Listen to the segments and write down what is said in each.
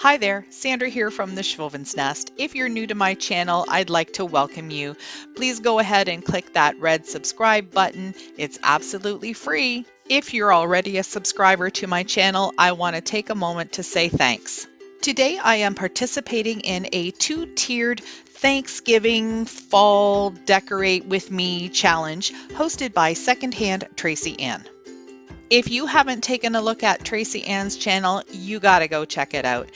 Hi there, Sandra here from the Schwowin's Nest. If you're new to my channel, I'd like to welcome you. Please go ahead and click that red subscribe button. It's absolutely free. If you're already a subscriber to my channel, I want to take a moment to say thanks. Today I am participating in a two-tiered Thanksgiving Fall Decorate With Me challenge hosted by Second Hand Tracey Ann. If you haven't taken a look at Tracey Ann's channel, you gotta go check it out.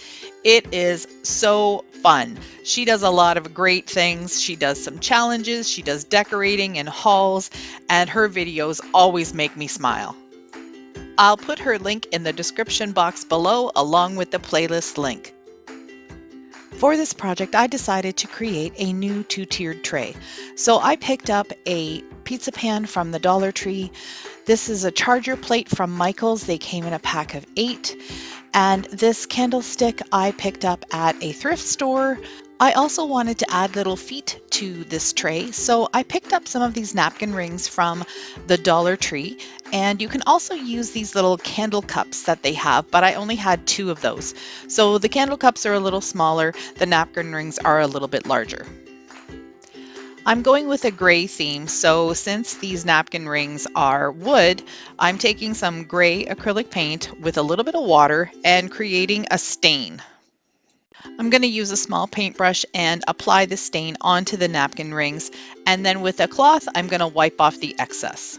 It is so fun. She does a lot of great things. She does some challenges, she does decorating and hauls, and her videos always make me smile. I'll put her link in the description box below along with the playlist link. For this project, I decided to create a new two-tiered tray. So I picked up a pizza pan from the Dollar Tree. This is a charger plate from Michael's. They came in a pack of 8. And this candlestick I picked up at a thrift store. I also wanted to add little feet to this tray, so I picked up some of these napkin rings from the Dollar Tree, and you can also use these little candle cups that they have, but I only had 2 of those. So the candle cups are a little smaller, the napkin rings are a little bit larger. I'm going with a gray theme, so since these napkin rings are wood, I'm taking some gray acrylic paint with a little bit of water and creating a stain. I'm going to use a small paintbrush and apply the stain onto the napkin rings, and then with a cloth I'm going to wipe off the excess.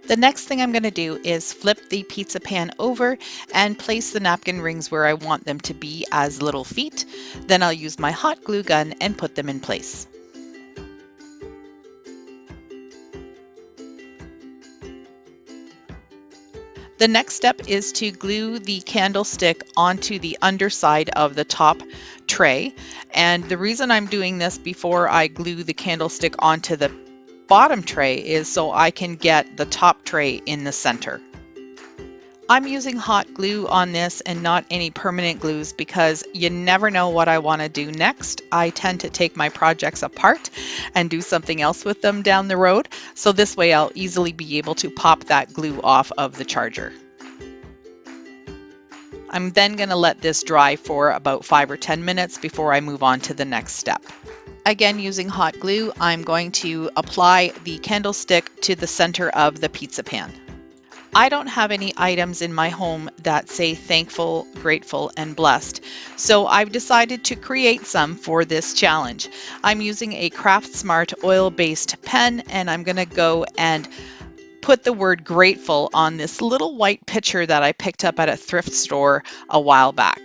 The next thing I'm going to do is flip the pizza pan over and place the napkin rings where I want them to be as little feet. Then I'll use my hot glue gun and put them in place. The next step is to glue the candlestick onto the underside of the top tray. And the reason I'm doing this before I glue the candlestick onto the bottom tray is so I can get the top tray in the center. I'm using hot glue on this and not any permanent glues because you never know what I want to do next. I tend to take my projects apart and do something else with them down the road, so this way I'll easily be able to pop that glue off of the charger. I'm then going to let this dry for about 5 or 10 minutes before I move on to the next step. Again, using hot glue, I'm going to apply the candlestick to the center of the pizza pan. I don't have any items in my home that say thankful, grateful, and blessed, so I've decided to create some for this challenge. I'm using a Craft Smart oil-based pen, and I'm going to go and put the word grateful on this little white pitcher that I picked up at a thrift store a while back.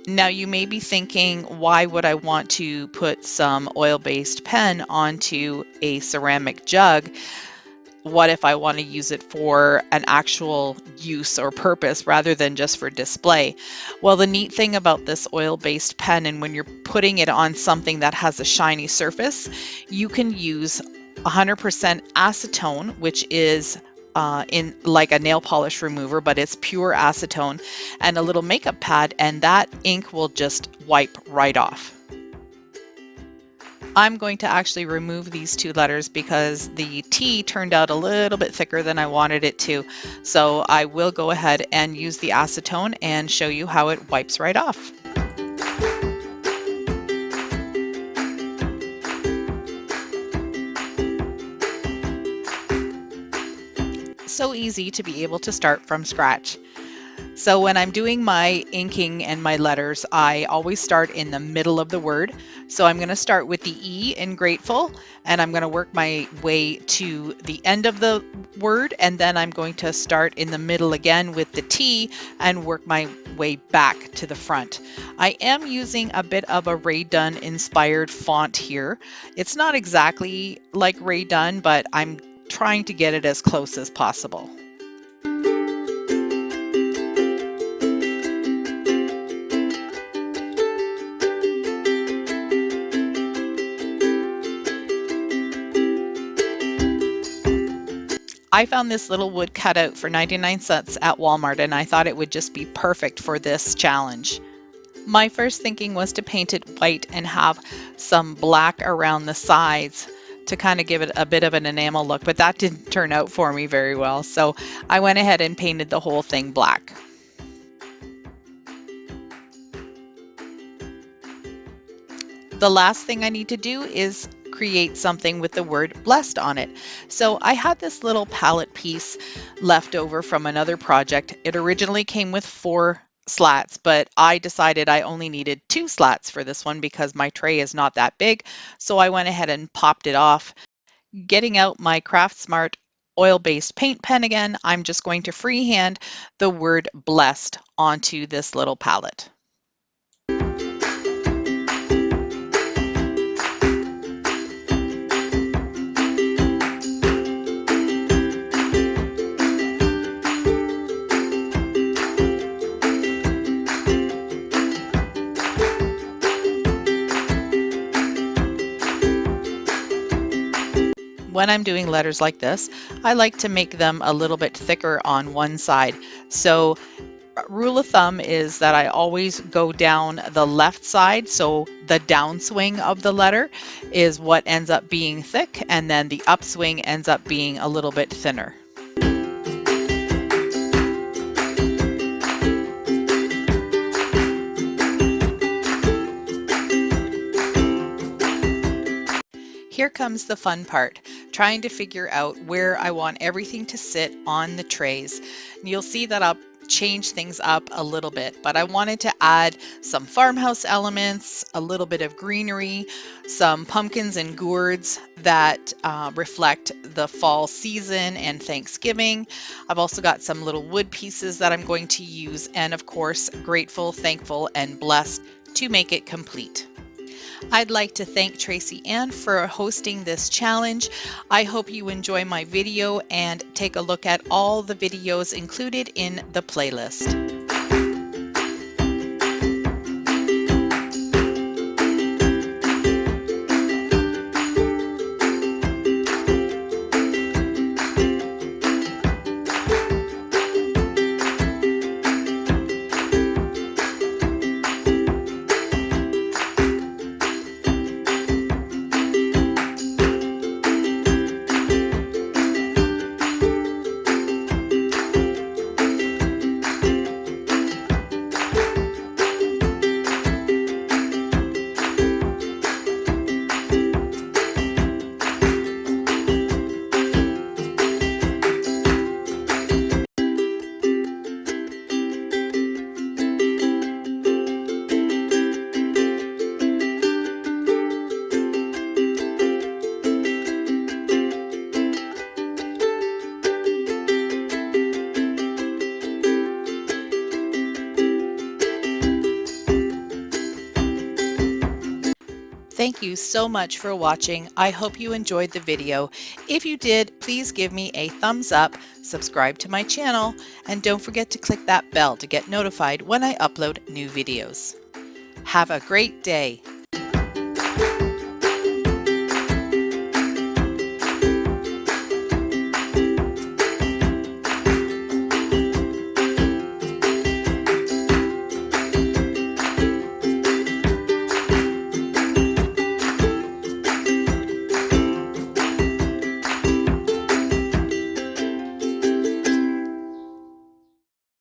Now you may be thinking, why would I want to put some oil-based pen onto a ceramic jug? What if I want to use it for an actual use or purpose rather than just for display? Well, the neat thing about this oil-based pen, and when you're putting it on something that has a shiny surface, you can use 100% acetone, which is in like a nail polish remover, but it's pure acetone, and a little makeup pad, and that ink will just wipe right off. I'm going to actually remove these 2 letters because the T turned out a little bit thicker than I wanted it to, so I will go ahead and use the acetone and show you how it wipes right off. So easy to be able to start from scratch. So when I'm doing my inking and my letters, I always start in the middle of the word. So I'm going to start with the E in grateful, and I'm going to work my way to the end of the word, and then I'm going to start in the middle again with the T and work my way back to the front. I am using a bit of a Rae Dunn inspired font here. It's not exactly like Rae Dunn, but I'm trying to get it as close as possible. I found this little wood cutout for 99 cents at Walmart, and I thought it would just be perfect for this challenge. My first thinking was to paint it white and have some black around the sides to kind of give it a bit of an enamel look, but that didn't turn out for me very well. So I went ahead and painted the whole thing black. The last thing I need to do is create something with the word blessed on it. So I had this little palette piece left over from another project. It originally came with 4 slats, but I decided I only needed 2 slats for this one because my tray is not that big. So I went ahead and popped it off. Getting out my Craft Smart oil-based paint pen again, I'm just going to freehand the word blessed onto this little palette. When I'm doing letters like this, I like to make them a little bit thicker on one side. So rule of thumb is that I always go down the left side, so the downswing of the letter is what ends up being thick, and then the upswing ends up being a little bit thinner. Here comes the fun part, trying to figure out where I want everything to sit on the trays. And you'll see that I'll change things up a little bit, but I wanted to add some farmhouse elements, a little bit of greenery, some pumpkins and gourds that reflect the fall season and Thanksgiving. I've also got some little wood pieces that I'm going to use, and of course, grateful, thankful, and blessed to make it complete. I'd like to thank Tracey Ann for hosting this challenge. I hope you enjoy my video and take a look at all the videos included in the playlist. Thank you so much for watching. I hope you enjoyed the video. If you did, please give me a thumbs up, subscribe to my channel, and don't forget to click that bell to get notified when I upload new videos. Have a great day.